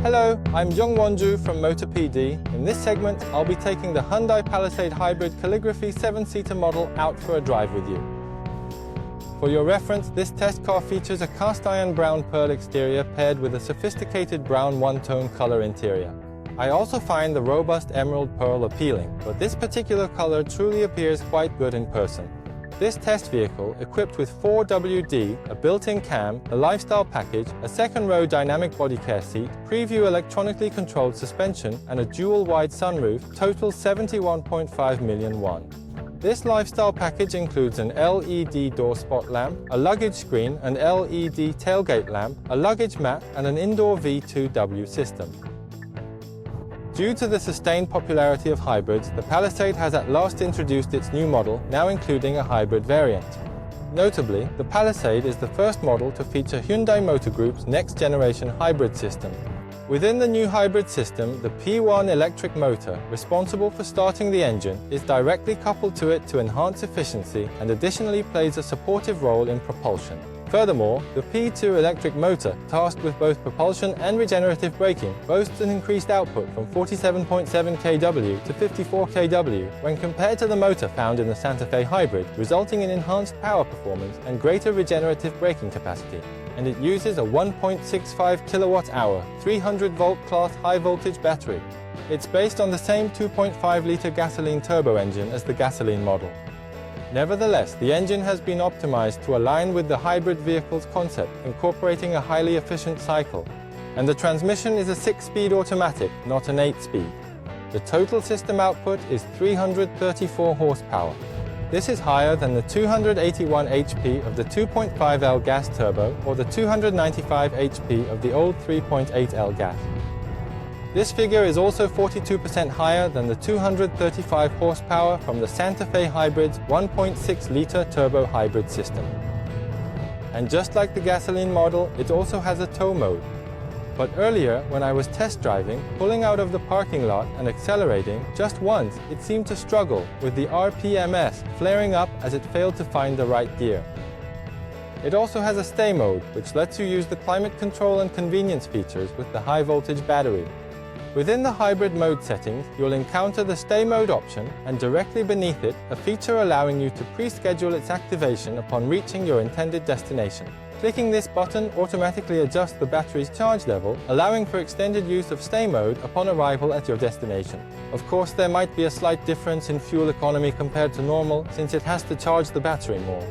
Hello, I'm Jung Wonju from Motor PD. In this segment, I'll be taking the Hyundai Palisade Hybrid calligraphy 7-seater model out for a drive with you. For your reference, this test car features a cast iron brown pearl exterior paired with a sophisticated brown one-tone color interior. I also find the robust emerald pearl appealing, but this particular color truly appears quite good in person. This test vehicle, equipped with 4WD, a built-in cam, a lifestyle package, a second-row dynamic body care seat, preview electronically controlled suspension, and a dual-wide sunroof, totals 71.5 million won. This lifestyle package includes an LED door spot lamp, a luggage screen, an LED tailgate lamp, a luggage mat, and an indoor V2W system. Due to the sustained popularity of hybrids, the Palisade has at last introduced its new model, now including a hybrid variant. Notably, the Palisade is the first model to feature Hyundai Motor Group's next-generation hybrid system. Within the new hybrid system, the P1 electric motor, responsible for starting the engine, is directly coupled to it to enhance efficiency and additionally plays a supportive role in propulsion. Furthermore, the P2 electric motor, tasked with both propulsion and regenerative braking, boasts an increased output from 47.7 kW to 54 kW when compared to the motor found in the Santa Fe Hybrid, resulting in enhanced power performance and greater regenerative braking capacity. And it uses a 1.65 kWh, 300-volt class high-voltage battery. It's based on the same 2.5-litre gasoline turbo engine as the gasoline model. Nevertheless, the engine has been optimized to align with the hybrid vehicle's concept, incorporating a highly efficient cycle. And the transmission is a 6-speed automatic, not an 8-speed. The total system output is 334 horsepower. This is higher than the 281 HP of the 2.5L gas turbo or the 295 HP of the old 3.8L gas. This figure is also 42% higher than the 235 horsepower from the Santa Fe Hybrid's 1.6-litre turbo hybrid system. And just like the gasoline model, it also has a tow mode. But earlier, when I was test driving, pulling out of the parking lot and accelerating, just once it seemed to struggle, with the RPMs flaring up as it failed to find the right gear. It also has a stay mode, which lets you use the climate control and convenience features with the high-voltage battery. Within the hybrid mode settings, you'll encounter the stay mode option and directly beneath it, a feature allowing you to pre-schedule its activation upon reaching your intended destination. Clicking this button automatically adjusts the battery's charge level, allowing for extended use of stay mode upon arrival at your destination. Of course, there might be a slight difference in fuel economy compared to normal, since it has to charge the battery more.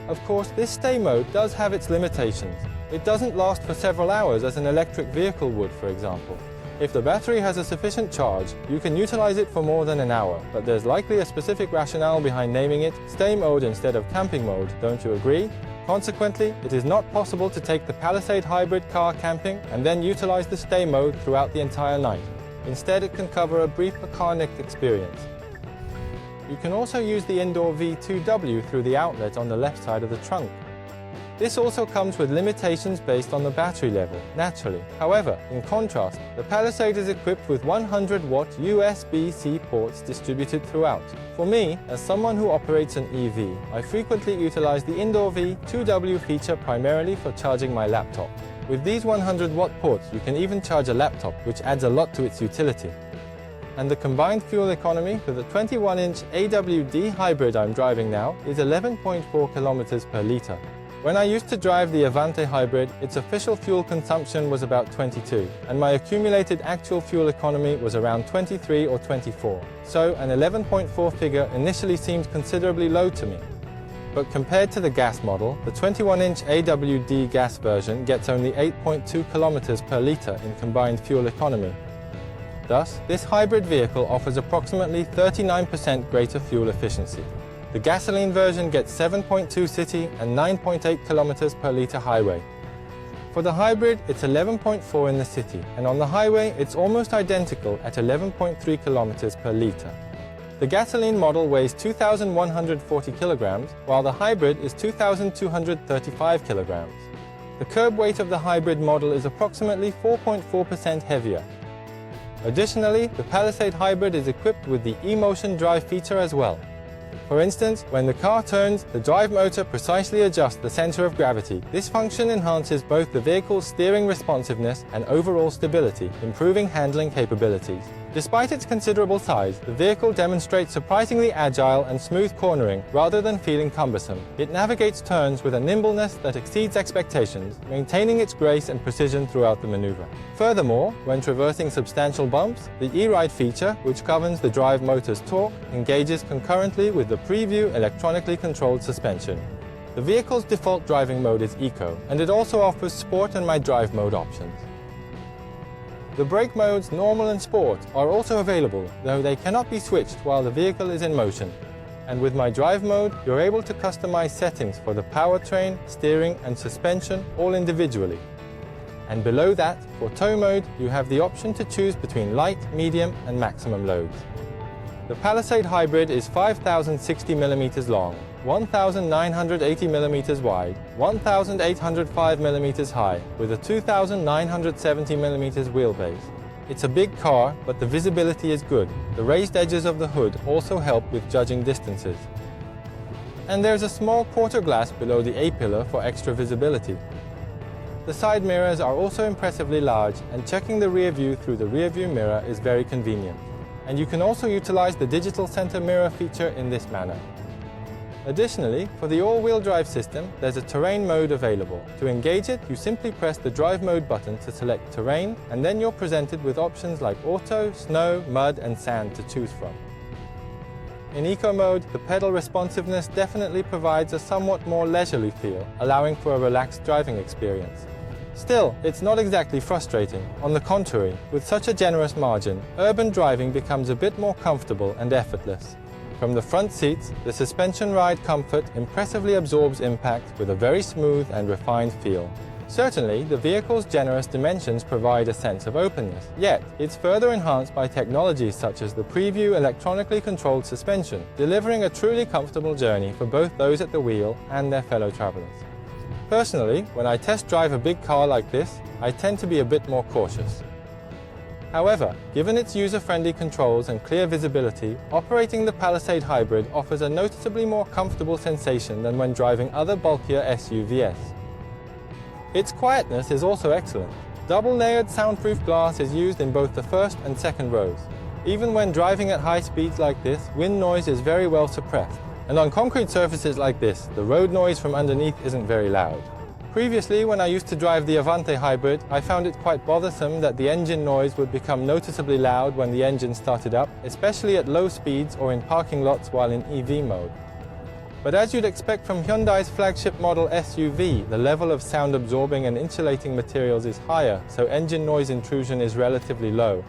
Of course, this stay mode does have its limitations. It doesn't last for several hours as an electric vehicle would, for example. If the battery has a sufficient charge, you can utilize it for more than an hour, but there's likely a specific rationale behind naming it stay mode instead of camping mode, don't you agree? Consequently, it is not possible to take the Palisade Hybrid car camping and then utilize the stay mode throughout the entire night. Instead, it can cover a brief mechanic experience. You can also use the indoor V2W through the outlet on the left side of the trunk. This also comes with limitations based on the battery level, naturally. However, in contrast, the Palisade is equipped with 100-watt USB-C ports distributed throughout. For me, as someone who operates an EV, I frequently utilize the indoor V2W feature primarily for charging my laptop. With these 100-watt ports, you can even charge a laptop, which adds a lot to its utility. And the combined fuel economy for the 21-inch AWD hybrid I'm driving now is 11.4 kilometers per litre. When I used to drive the Avante Hybrid, its official fuel consumption was about 22, and my accumulated actual fuel economy was around 23 or 24. So an 11.4 figure initially seemed considerably low to me. But compared to the gas model, the 21-inch AWD gas version gets only 8.2 kilometers per litre in combined fuel economy. Thus, this hybrid vehicle offers approximately 39% greater fuel efficiency. The gasoline version gets 7.2 city and 9.8 kilometers per litre highway. For the hybrid, it's 11.4 in the city, and on the highway, it's almost identical at 11.3 kilometers per litre. The gasoline model weighs 2,140 kilograms, while the hybrid is 2,235 kilograms. The curb weight of the hybrid model is approximately 4.4% heavier. Additionally, the Palisade Hybrid is equipped with the eMotion drive feature as well. For instance, when the car turns, the drive motor precisely adjusts the center of gravity. This function enhances both the vehicle's steering responsiveness and overall stability, improving handling capabilities. Despite its considerable size, the vehicle demonstrates surprisingly agile and smooth cornering rather than feeling cumbersome. It navigates turns with a nimbleness that exceeds expectations, maintaining its grace and precision throughout the maneuver. Furthermore, when traversing substantial bumps, the e-ride feature, which governs the drive motor's torque, engages concurrently with the preview electronically controlled suspension. The vehicle's default driving mode is Eco, and it also offers Sport and My Drive mode options. The brake modes Normal and Sport are also available, though they cannot be switched while the vehicle is in motion. And with My Drive mode, you're able to customize settings for the powertrain, steering and suspension all individually. And below that, for tow mode, you have the option to choose between light, medium and maximum loads. The Palisade Hybrid is 5,060 mm long, 1,980 mm wide, 1,805 mm high, with a 2,970 mm wheelbase. It's a big car, but the visibility is good. The raised edges of the hood also help with judging distances. And there's a small quarter glass below the A-pillar for extra visibility. The side mirrors are also impressively large, and checking the rear view through the rear view mirror is very convenient. And you can also utilize the digital center mirror feature in this manner. Additionally, for the all-wheel drive system, there's a terrain mode available. To engage it, you simply press the drive mode button to select terrain, and then you're presented with options like auto, snow, mud and sand to choose from. In Eco mode, the pedal responsiveness definitely provides a somewhat more leisurely feel, allowing for a relaxed driving experience. Still, it's not exactly frustrating. On the contrary, with such a generous margin, urban driving becomes a bit more comfortable and effortless. From the front seats, the suspension ride comfort impressively absorbs impact with a very smooth and refined feel. Certainly, the vehicle's generous dimensions provide a sense of openness, yet it's further enhanced by technologies such as the preview electronically controlled suspension, delivering a truly comfortable journey for both those at the wheel and their fellow travelers. Personally, when I test drive a big car like this, I tend to be a bit more cautious. However, given its user-friendly controls and clear visibility, operating the Palisade Hybrid offers a noticeably more comfortable sensation than when driving other bulkier SUVs. Its quietness is also excellent. Double-layered soundproof glass is used in both the first and second rows. Even when driving at high speeds like this, wind noise is very well suppressed. And on concrete surfaces like this, the road noise from underneath isn't very loud. Previously, when I used to drive the Avante Hybrid, I found it quite bothersome that the engine noise would become noticeably loud when the engine started up, especially at low speeds or in parking lots while in EV mode. But as you'd expect from Hyundai's flagship model SUV, the level of sound-absorbing and insulating materials is higher, so engine noise intrusion is relatively low.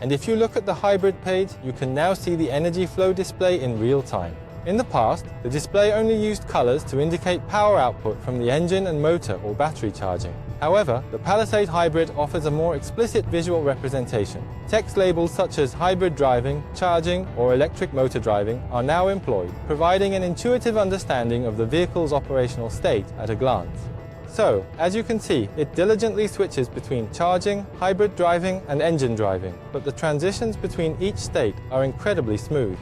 And if you look at the hybrid page, you can now see the energy flow display in real time. In the past, the display only used colors to indicate power output from the engine and motor or battery charging. However, the Palisade Hybrid offers a more explicit visual representation. Text labels such as hybrid driving, charging, or electric motor driving are now employed, providing an intuitive understanding of the vehicle's operational state at a glance. So, as you can see, it diligently switches between charging, hybrid driving, and engine driving, but the transitions between each state are incredibly smooth.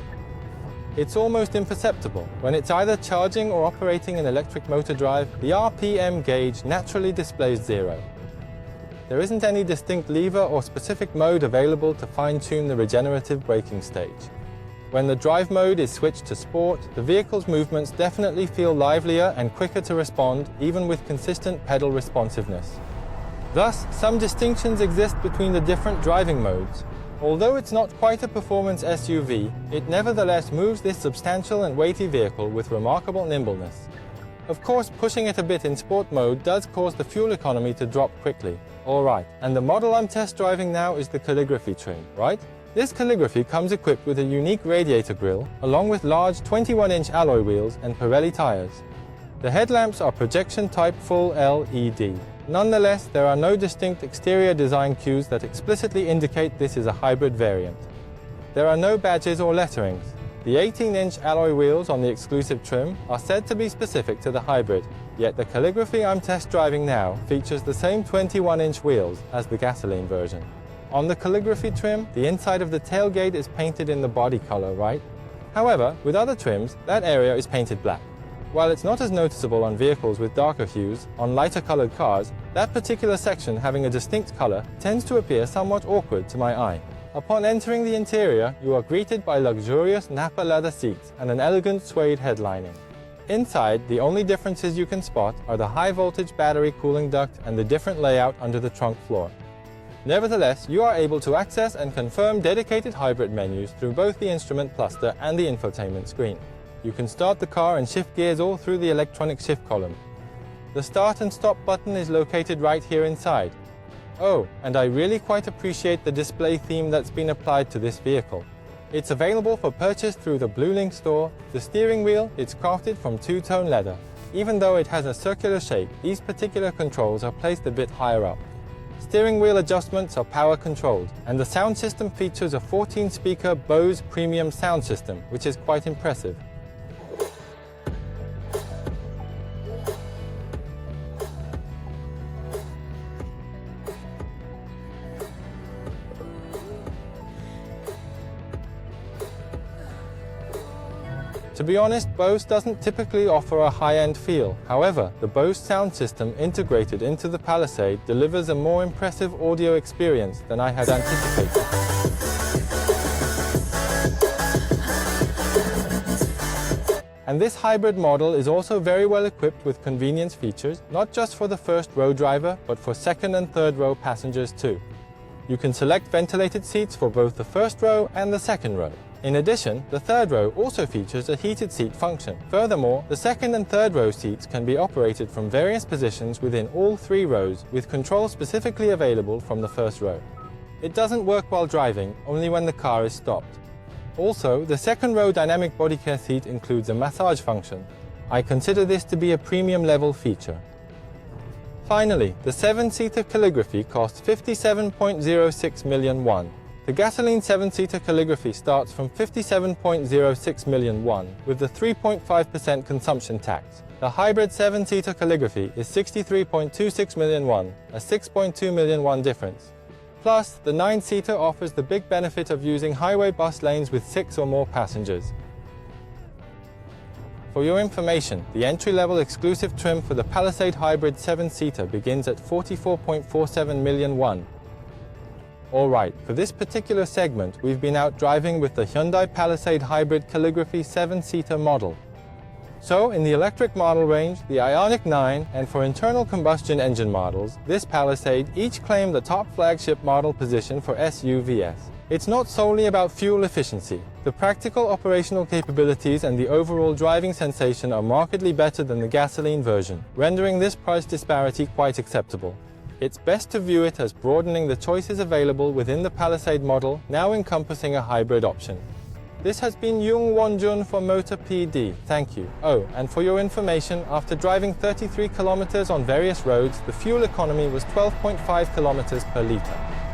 It's almost imperceptible. When it's either charging or operating in electric motor drive, the RPM gauge naturally displays 0. There isn't any distinct lever or specific mode available to fine-tune the regenerative braking stage. When the drive mode is switched to Sport, the vehicle's movements definitely feel livelier and quicker to respond, even with consistent pedal responsiveness. Thus, some distinctions exist between the different driving modes. Although it's not quite a performance SUV, it nevertheless moves this substantial and weighty vehicle with remarkable nimbleness. Of course, pushing it a bit in sport mode does cause the fuel economy to drop quickly. Alright, and the model I'm test driving now is the calligraphy trim, right? This calligraphy comes equipped with a unique radiator grille, along with large 21-inch alloy wheels and Pirelli tires. The headlamps are projection-type full LED. Nonetheless, there are no distinct exterior design cues that explicitly indicate this is a hybrid variant. There are no badges or letterings. The 18-inch alloy wheels on the exclusive trim are said to be specific to the hybrid, yet the calligraphy I'm test driving now features the same 21-inch wheels as the gasoline version. On the calligraphy trim, the inside of the tailgate is painted in the body color, right? However, with other trims, that area is painted black. While it's not as noticeable on vehicles with darker hues, on lighter colored cars, that particular section having a distinct color tends to appear somewhat awkward to my eye. Upon entering the interior, you are greeted by luxurious Napa leather seats and an elegant suede headlining. Inside, the only differences you can spot are the high-voltage battery cooling duct and the different layout under the trunk floor. Nevertheless, you are able to access and confirm dedicated hybrid menus through both the instrument cluster and the infotainment screen. You can start the car and shift gears all through the electronic shift column. The start and stop button is located right here inside. Oh, and I really quite appreciate the display theme that's been applied to this vehicle. It's available for purchase through the Blue Link store. The steering wheel is crafted from two-tone leather. Even though it has a circular shape, these particular controls are placed a bit higher up. Steering wheel adjustments are power controlled, and the sound system features a 14-speaker Bose premium sound system, which is quite impressive. To be honest, Bose doesn't typically offer a high-end feel. However, the Bose sound system integrated into the Palisade delivers a more impressive audio experience than I had anticipated. And this hybrid model is also very well equipped with convenience features, not just for the first row driver, but for second and third row passengers too. You can select ventilated seats for both the first row and the second row. In addition, the third row also features a heated seat function. Furthermore, the second and third row seats can be operated from various positions within all three rows, with control specifically available from the first row. It doesn't work while driving, only when the car is stopped. Also, the second row dynamic body care seat includes a massage function. I consider this to be a premium level feature. Finally, the 7-seater calligraphy costs 57.06 million won. The gasoline 7-seater calligraphy starts from 57.06 million won, with the 3.5% consumption tax. The hybrid 7-seater calligraphy is 63.26 million won, a 6.2 million won difference. Plus, the 9-seater offers the big benefit of using highway bus lanes with 6 or more passengers. For your information, the entry-level exclusive trim for the Palisade Hybrid 7-seater begins at 44.47 million won. Alright, for this particular segment, we've been out driving with the Hyundai Palisade Hybrid Calligraphy 7-seater model. So, in the electric model range, the Ioniq 9, and for internal combustion engine models, this Palisade each claim the top flagship model position for SUVs. It's not solely about fuel efficiency. The practical operational capabilities and the overall driving sensation are markedly better than the gasoline version, rendering this price disparity quite acceptable. It's best to view it as broadening the choices available within the Palisade model, now encompassing a hybrid option. This has been Young Won-jun for Motor PD. Thank you. Oh, and for your information, after driving 33 kilometers on various roads, the fuel economy was 12.5 kilometers per liter.